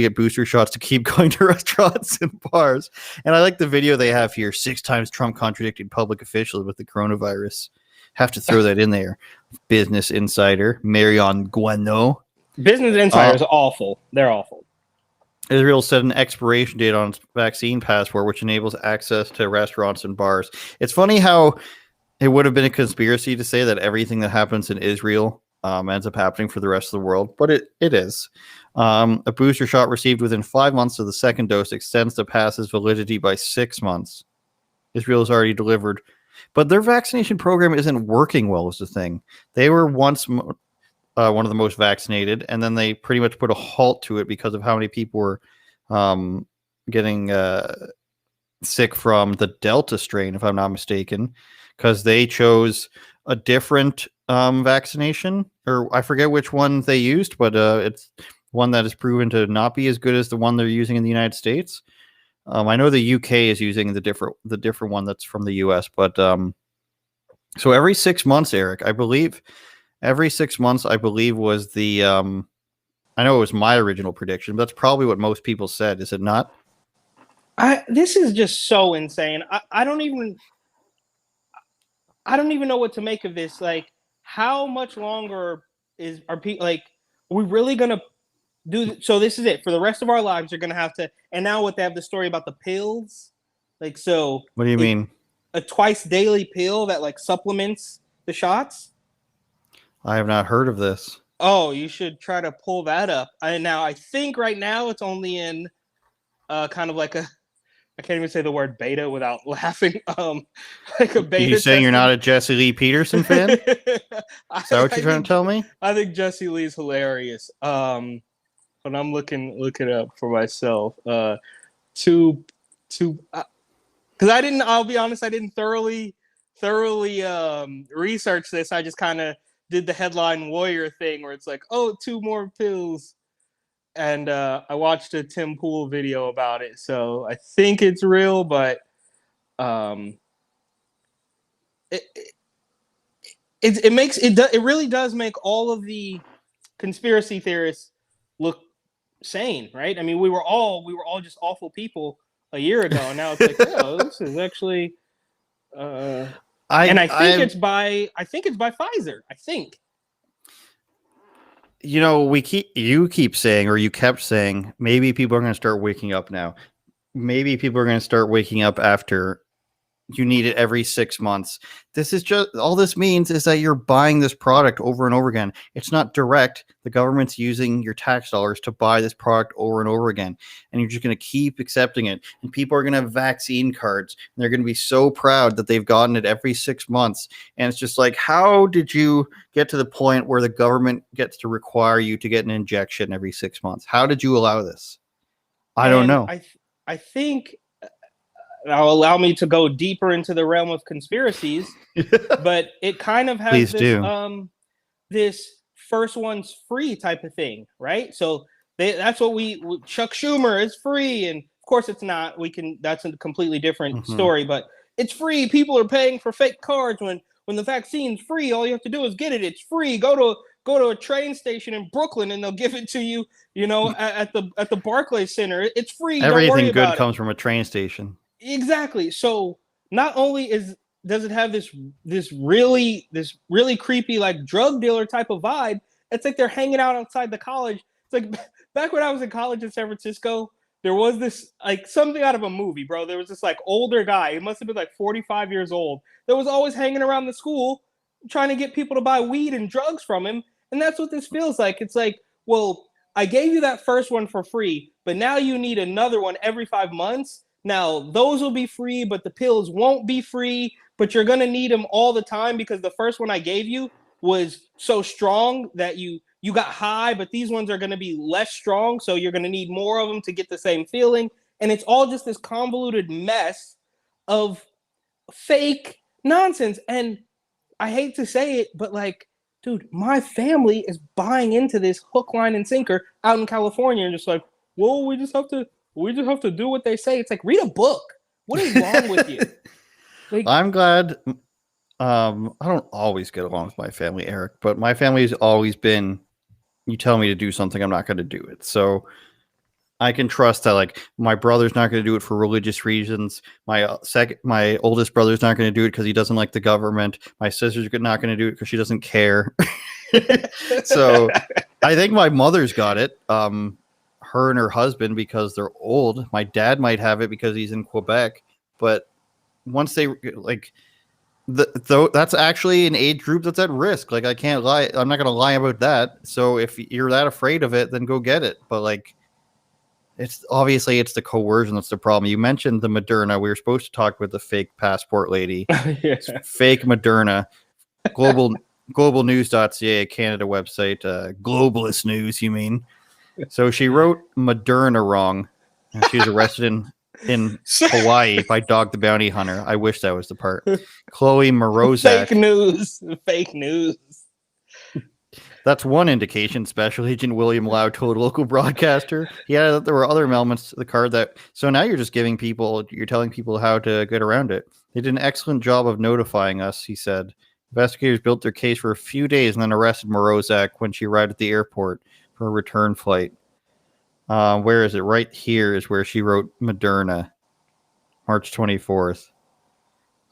get booster shots to keep going to restaurants and bars. And I like the video they have here: 6 times Trump contradicted public officials with the coronavirus. Have to throw that in there. Business Insider, Marion Guano. Business Insider is awful. They're awful. Israel set an expiration date on its vaccine passport, which enables access to restaurants and bars. It's funny how it would have been a conspiracy to say that everything that happens in Israel ends up happening for the rest of the world, but it is. A booster shot received within 5 months of the second dose extends the pass's validity by 6 months. Israel has already delivered, but their vaccination program isn't working well is the thing. They were once one of the most vaccinated, and then they pretty much put a halt to it because of how many people were getting sick from the Delta strain, if I'm not mistaken, because they chose a different vaccination, or I forget which one they used, but it's one that is proven to not be as good as the one they're using in the United States. I know the UK is using the different one that's from the US, but so every 6 months, Eric, I believe. Every 6 months, I believe, was the. I know it was my original prediction, but that's probably what most people said. Is it not? This is just so insane. I don't even know what to make of this. Like, how much longer are people like? Are we really gonna do? So this is it for the rest of our lives. You're gonna have to. And now what they have the story about the pills, like so. What do you mean? A twice daily pill that like supplements the shots. I have not heard of this. Oh, you should try to pull that up. I think right now it's only in kind of like a, I can't even say the word beta without laughing. Like a beta. You saying you're not a Jesse Lee Peterson fan? Is that what you're trying to tell me? I think Jesse Lee's hilarious. But I'm looking it up for myself. Because I'll be honest, I didn't thoroughly research this. I just kind of did the headline warrior thing where it's like, oh, 2 more pills. And I watched a Tim Pool video about it. So I think it's real, but it really does make all of the conspiracy theorists look sane, right? I mean, we were all just awful people a year ago, and now it's like, oh, this is actually I think it's by Pfizer. I think. You know, you keep saying, or you kept saying, maybe people are going to start waking up now. Maybe people are going to start waking up after you need it every 6 months. This is just, all this means is that you're buying this product over and over again. It's not direct. The government's using your tax dollars to buy this product over and over again. And you're just going to keep accepting it. And people are going to have vaccine cards. And they're going to be so proud that they've gotten it every 6 months. And it's just like, how did you get to the point where the government gets to require you to get an injection every 6 months? How did you allow this? I don't know. I think now allow me to go deeper into the realm of conspiracies, but it kind of has this first one's free type of thing, right? So that's what Chuck Schumer is free, and of course it's not. That's a completely different story, but it's free. People are paying for fake cards when the vaccine's free. All you have to do is get it. It's free. Go to a train station in Brooklyn and they'll give it to you. You know, at the Barclays Center. It's free. Everything good comes from a train station. Exactly. So not only does it have this really creepy like drug dealer type of vibe, it's like they're hanging out outside the college. It's like back when I was in college in San Francisco, there was this like something out of a movie, bro. There was this like older guy. He must have been like 45 years old. That was always hanging around the school trying to get people to buy weed and drugs from him. And that's what this feels like. It's like, well, I gave you that first one for free, but now you need another one every 5 months. Now, those will be free, but the pills won't be free, but you're going to need them all the time because the first one I gave you was so strong that you got high, but these ones are going to be less strong, so you're going to need more of them to get the same feeling. And it's all just this convoluted mess of fake nonsense. And I hate to say it, but like, dude, my family is buying into this hook, line, and sinker out in California, and just like, well, we just have to do what they say. It's like, read a book. What is wrong with you? Like, I'm glad. I don't always get along with my family, Eric, but my family has always been, you tell me to do something, I'm not going to do it. So I can trust that, like, my brother's not going to do it for religious reasons. My oldest brother's not going to do it because he doesn't like the government. My sister's not going to do it because she doesn't care. So I think my mother's got it. Her and her husband, because they're old. My dad might have it because he's in Quebec. But once they like, that's actually an age group that's at risk. Like, I can't lie. I'm not going to lie about that. So if you're that afraid of it, then go get it. But like, it's the coercion that's the problem. You mentioned the Moderna. We were supposed to talk with the fake passport lady. yeah. Fake Moderna. Globalnews.ca, Canada website. Globalist news, you mean? So she wrote Moderna wrong, and she was arrested in Hawaii by Dog the Bounty Hunter. I wish that was the part. Chloe Morozak. Fake news. That's one indication. Special Agent William Lau told local broadcaster. Yeah, that there were other elements to the card that. So now you're telling people how to get around it. They did an excellent job of notifying us, he said. Investigators built their case for a few days and then arrested Morozak when she arrived at the airport for a return flight. Where is it? Right here is where she wrote Moderna, March 24th.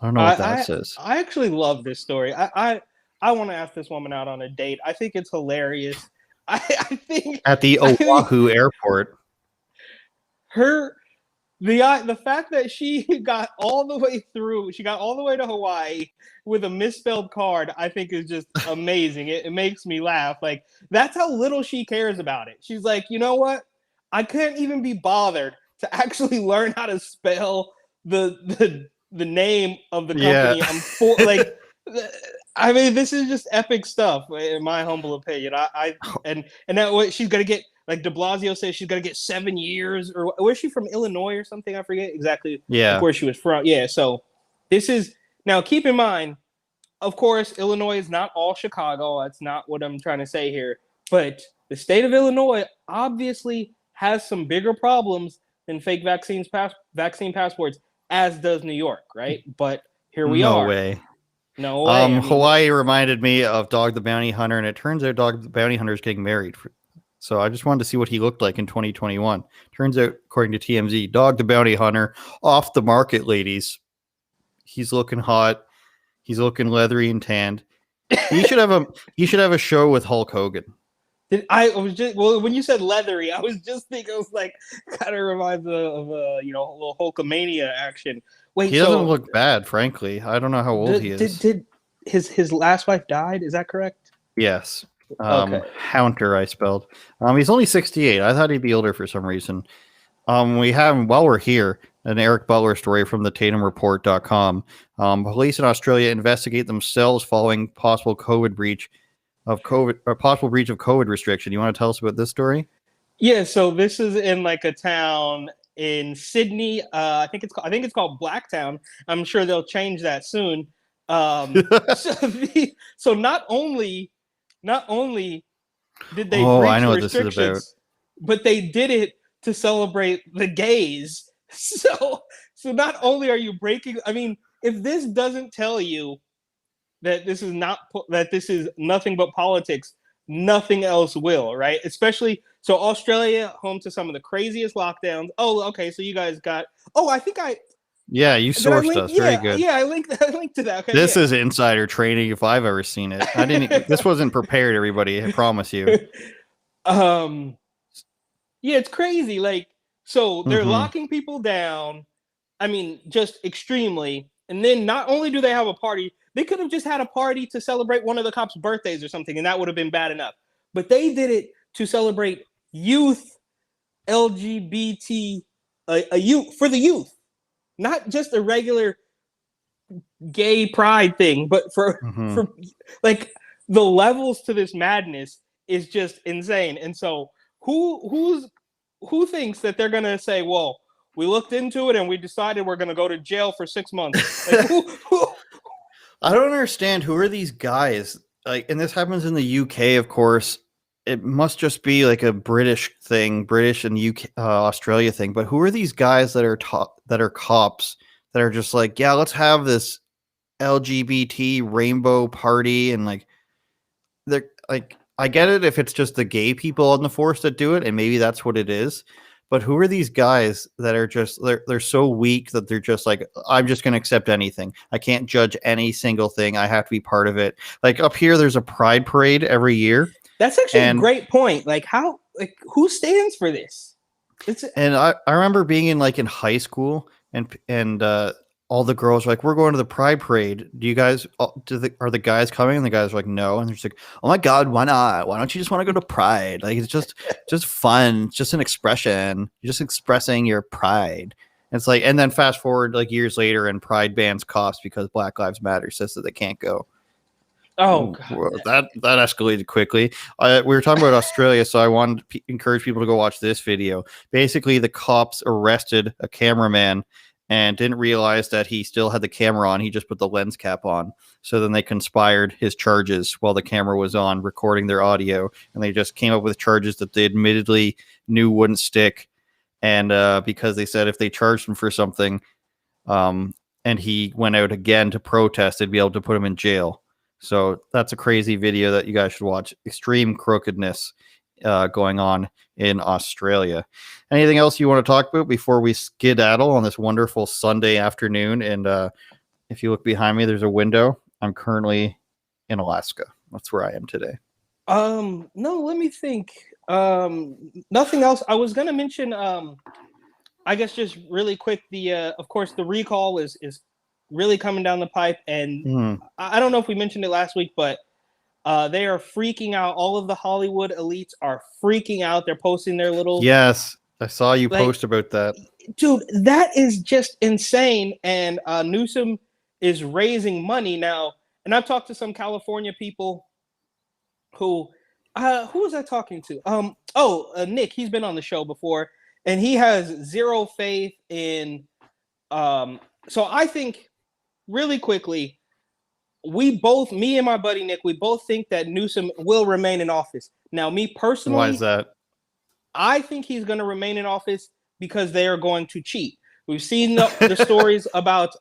I don't know what that says. I actually love this story. I want to ask this woman out on a date. I think it's hilarious. I think at the Oahu airport. The fact that she got all the way to Hawaii with a misspelled card, I think is just amazing. It makes me laugh. Like, that's how little she cares about it. She's like, you know what? I can't even be bothered to actually learn how to spell the name of the company. Yeah. I'm for like. I mean, this is just epic stuff, in my humble opinion. And that what she's gonna get, like De Blasio says, she's gonna get 7 years, or where's she from? Illinois or something? I forget exactly. Yeah, where she was from. Yeah. So this is now. Keep in mind, of course, Illinois is not all Chicago. That's not what I'm trying to say here. But the state of Illinois obviously has some bigger problems than fake vaccine passports, as does New York, right? But here we are. No way. No way. I mean, Hawaii reminded me of Dog the Bounty Hunter, and it turns out Dog the Bounty Hunter is getting married. So I just wanted to see what he looked like in 2021. Turns out, according to TMZ, Dog the Bounty Hunter off the market, ladies. He's looking hot. He's looking leathery and tanned. He should have a show with Hulk Hogan. When you said leathery, I was just thinking, it was like, kind of reminds of a little Hulkamania action. Wait, he doesn't look bad, frankly. I don't know how old he is. Did his last wife died? Is that correct? Yes. Okay. Haunter, I spelled. He's only 68. I thought he'd be older for some reason. We have, while we're here, an Eric Butler story from the TatumReport.com. Police in Australia investigate themselves following possible breach of COVID restriction. You want to tell us about this story? Yeah. So this is in like a town in Sydney. I think it's called Blacktown. I'm sure they'll change that soon. So not only did they breach I know what restrictions, this is about. but they did it to celebrate the gays. So not only are you breaking, I mean, if this doesn't tell you that this is nothing but politics, nothing else will, right? Especially, so Australia, home to some of the craziest lockdowns. Oh, okay, so you guys got, yeah, you sourced us. Very good. Yeah, I linked to that. Okay, this is insider trading if I've ever seen it. This wasn't prepared, everybody. I promise you. Yeah, it's crazy. Like, so they're locking people down. I mean, just extremely. And then not only do they have a party, they could have just had a party to celebrate one of the cops' birthdays or something, and that would have been bad enough. But they did it to celebrate youth, LGBT, for the youth. Not just a regular gay pride thing, but for like, the levels to this madness is just insane. And so who thinks that they're gonna say, well, We looked into it and we decided we're going to go to jail for 6 months. Like, I don't understand. Who are these guys? Like, and this happens in the UK, of course. It must just be like a British thing, British and UK, Australia thing. But who are these guys that are that are cops that are just like, yeah, let's have this LGBT rainbow party, and like, they're like, I get it if it's just the gay people on the force that do it, and maybe that's what it is. But who are these guys that are just they're so weak that they're just like, I'm just going to accept anything. I can't judge any single thing. I have to be part of it. Like up here, there's a pride parade every year. That's actually a great point. Like who stands for this? And I remember being in high school and all the girls are like, we're going to the pride parade. Do you guys, are the guys coming? And the guys are like, no. And they're just like, oh my God, why not? Why don't you just want to go to pride? Like, it's just fun. It's just an expression. You're just expressing your pride. And it's like, and then fast forward years later and pride bans cops because Black Lives Matter says that they can't go. Oh, God. That escalated quickly. We were talking about Australia, so I wanted to encourage people to go watch this video. Basically, the cops arrested a cameraman and didn't realize that he still had the camera on. He just put the lens cap on. So then they conspired his charges while the camera was on, recording their audio, and they just came up with charges that they admittedly knew wouldn't stick. And because they said if they charged him for something, and he went out again to protest, they'd be able to put him in jail. So that's a crazy video that you guys should watch. Extreme crookedness going on in Australia. Anything else you want to talk about before we skedaddle on this wonderful Sunday afternoon? And if you look behind me, there's a window. I'm currently in Alaska. That's where I am today. No, let me think. Nothing else. I was going to mention, I guess just really quick, of course, the recall is really coming down the pipe, and I don't know if we mentioned it last week, but they are freaking out. All of the Hollywood elites are freaking out. They're posting their little... Yes, I saw you post about that. Dude, that is just insane, and Newsom is raising money now, and I've talked to some California people who was I talking to? Nick, he's been on the show before, and he has zero faith in... So I think... Really quickly, me and my buddy Nick, we both think that Newsom will remain in office. Now, me personally, why is that? I think he's going to remain in office because they are going to cheat. We've seen the stories about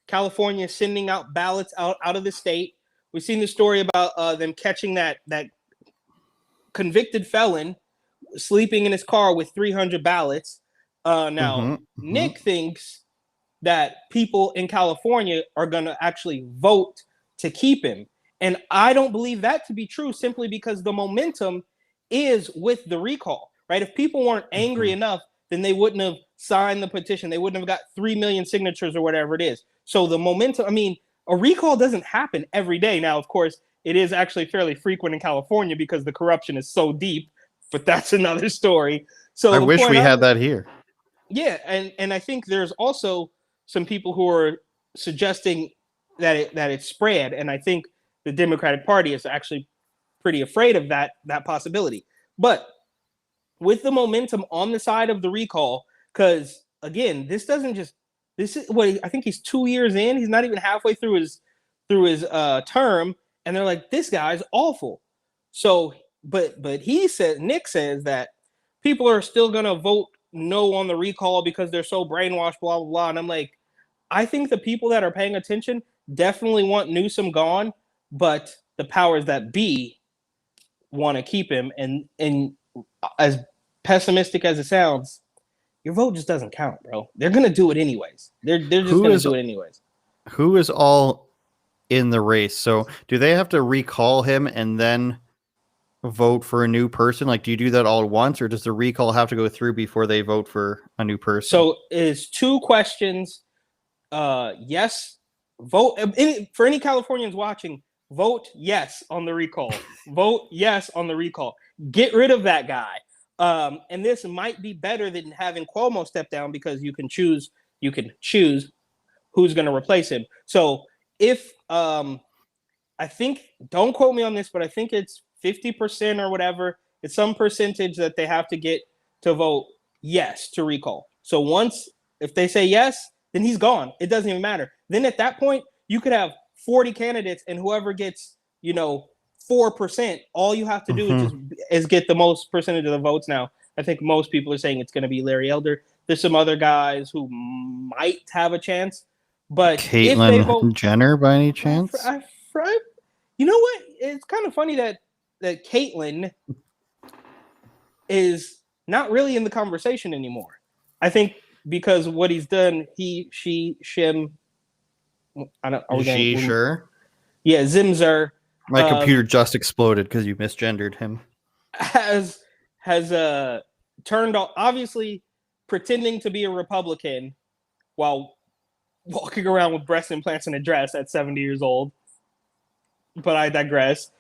California sending out ballots out of the state. We've seen the story about them catching that convicted felon sleeping in his car with 300 ballots. Nick thinks that people in California are going to actually vote to keep him. And I don't believe that to be true simply because the momentum is with the recall, right? If people weren't angry enough, then they wouldn't have signed the petition. They wouldn't have got 3 million signatures or whatever it is. So the momentum, I mean, a recall doesn't happen every day. Now, of course, it is actually fairly frequent in California because the corruption is so deep, but that's another story. So I wish we had that here. Yeah. And I think there's also some people who are suggesting that it's spread, and I think the Democratic Party is actually pretty afraid of that possibility. But with the momentum on the side of the recall, because again, this is what I think he's 2 years in. He's not even halfway through his term, and they're like, this guy's awful. So, but Nick says that people are still gonna vote no on the recall because they're so brainwashed, blah, blah, blah. And I'm like, I think the people that are paying attention definitely want Newsom gone, but the powers that be want to keep him. And as pessimistic as it sounds, your vote just doesn't count, bro. They're going to do it anyways. They're just going to do it anyways. Who is all in the race? So do they have to recall him and then vote for a new person? Like, do you do that all at once, or does the recall have to go through before they vote for a new person? So it's 2 questions. Yes, vote for any Californians watching, vote yes on the recall. Vote yes on the recall. Get rid of that guy. And this might be better than having Cuomo step down because you can choose who's going to replace him. So if I think, don't quote me on this, but I think it's 50% or whatever. It's some percentage that they have to get to vote yes to recall. So once, if they say yes, then he's gone. It doesn't even matter. Then at that point, you could have 40 candidates, and whoever gets, 4%, all you have to do is get the most percentage of the votes. Now, I think most people are saying it's going to be Larry Elder. There's some other guys who might have a chance, but if they vote Jenner by any chance? You know what? It's kind of funny that Caitlyn is not really in the conversation anymore. I think because what he's done, he, she, shim. I don't. Are we she going, sure? Yeah, Zimzer. My computer just exploded because you misgendered him. Has turned off, obviously pretending to be a Republican while walking around with breast implants and a dress at 70 years old. But I digress.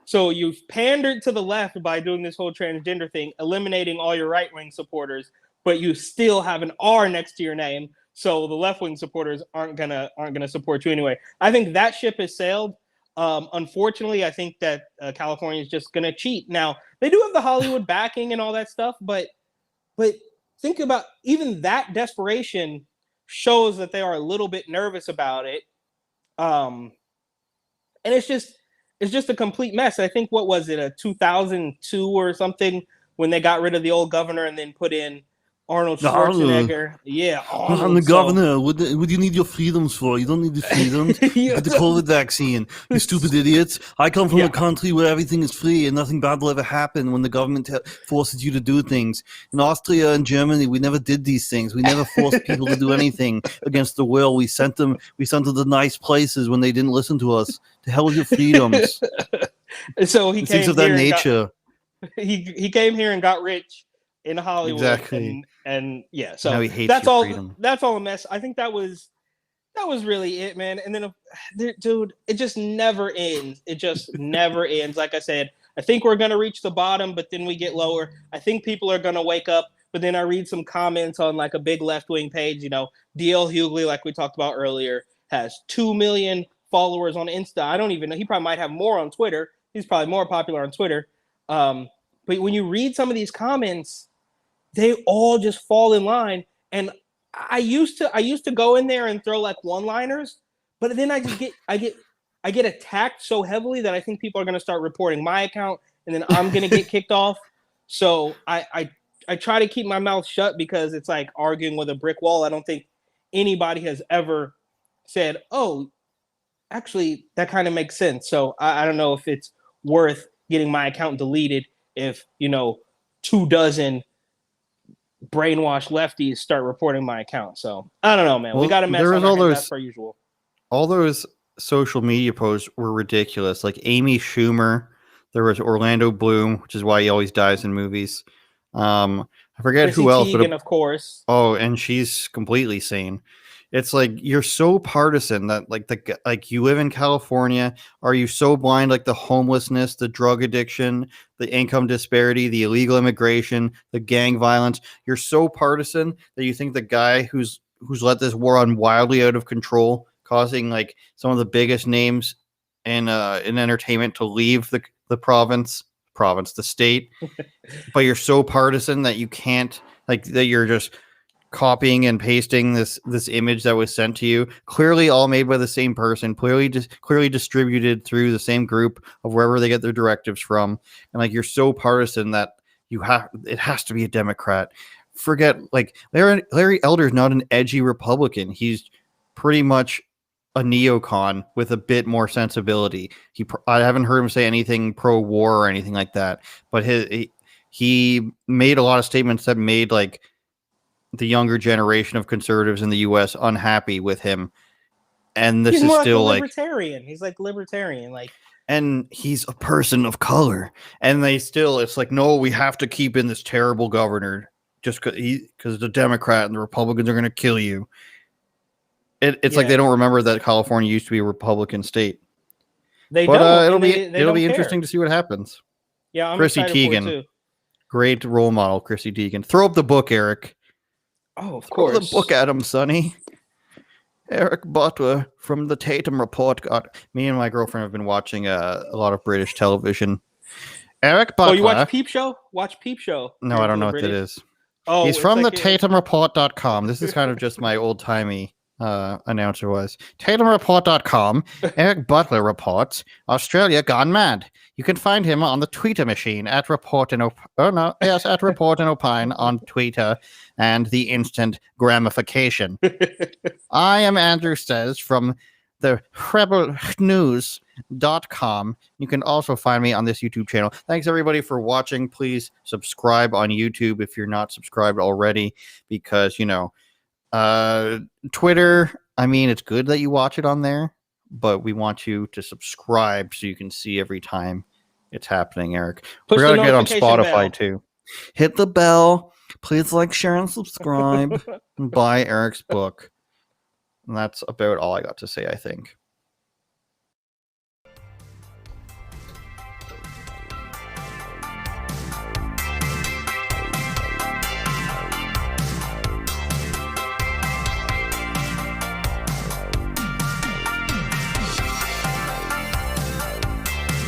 So you've pandered to the left by doing this whole transgender thing, eliminating all your right-wing supporters, but you still have an R next to your name, so the left-wing supporters aren't gonna support you anyway. I think that ship has sailed. Unfortunately, I think that California is just gonna cheat. Now they do have the Hollywood backing and all that stuff, but think about even that desperation shows that they are a little bit nervous about it. And it's just a complete mess. I think, what was it, a 2002 or something, when they got rid of the old governor and then put in Arnold Schwarzenegger. Yeah, Arnold. I'm the governor. What do you need your freedoms for? You don't need the freedoms. Get the COVID vaccine, you stupid idiots. I come from a country where everything is free and nothing bad will ever happen when the government forces you to do things. In Austria and Germany, we never did these things. We never forced people to do anything against the will. We sent them to the nice places when they didn't listen to us. To hell with your freedoms. So he came things of that nature. He came here and got rich in Hollywood. Exactly. And yeah, so now he hates that's all. freedom. That's all a mess. I think that was really it, man. And then, dude, it just never ends. It just never ends. Like I said, I think we're gonna reach the bottom, but then we get lower. I think people are gonna wake up. But then I read some comments on like a big left-wing page. DL Hughley, like we talked about earlier, has 2 million followers on Insta. I don't even know. He probably might have more on Twitter. He's probably more popular on Twitter. But when you read some of these comments, they all just fall in line. And I used to go in there and throw like one-liners, but then I get attacked so heavily that I think people are going to start reporting my account, and then I'm going to get kicked off. So I try to keep my mouth shut because it's like arguing with a brick wall. I don't think anybody has ever said, "Oh, actually, that kind of makes sense." So I don't know if it's worth getting my account deleted if 24 brainwashed lefties start reporting my account. So I don't know, man. We got a mess on our hands, as per usual. All those social media posts were ridiculous. Like Amy Schumer, there was Orlando Bloom, which is why he always dies in movies. I forget Chrissy who else, Teigen, of course. Oh, and she's completely sane. It's like you're so partisan that like you live in California. Are you so blind, like the homelessness, the drug addiction, the income disparity, the illegal immigration, the gang violence? You're so partisan that you think the guy who's let this war run wildly out of control, causing like some of the biggest names in entertainment to leave the the state, but you're so partisan that you can't, like, that you're just copying and pasting this image that was sent to you, clearly all made by the same person, clearly distributed through the same group of wherever they get their directives from, and like you're so partisan that it has to be a Democrat. Forget, like, Larry Elder is not an edgy Republican. He's pretty much a neocon with a bit more sensibility. I haven't heard him say anything pro-war or anything like that, but he made a lot of statements that made like the younger generation of conservatives in the U.S. unhappy with him. And this is still like libertarian. He's like libertarian, like, and he's a person of color. And it's like, no, we have to keep in this terrible governor just because the Democrat and the Republicans are going to kill you. It's like they don't remember that California used to be a Republican state. It'll be interesting to see what happens. Yeah, I'm Chrissy excited Teigen, for it too. Great role model, Chrissy Teigen. Throw up the book, Eric. Oh, of course. Throw the book at him, Sonny. Eric Butler from the Tatum Report. God, me and my girlfriend have been watching a lot of British television. Eric Butler. Oh, you watch Peep Show? Watch Peep Show. No, I don't know what that is. Oh, He's it's from the like a- TatumReport.com. This is kind of just my old timey announcer was. TatumReport.com. Eric Butler reports Australia gone mad. You can find him on the Twitter machine at Report and at Report and Opine on Twitter and the instant gramification. I am Andrew Says from the rebelnews.com. You can also find me on this YouTube channel. Thanks everybody for watching. Please subscribe on YouTube if you're not subscribed already, because Twitter, I mean, it's good that you watch it on there, but we want you to subscribe so you can see every time it's happening, Eric. Push We're the gonna get on notification Spotify bell. too. Hit the bell. Please like, share, and subscribe. And buy Eric's book. And that's about all I got to say, I think.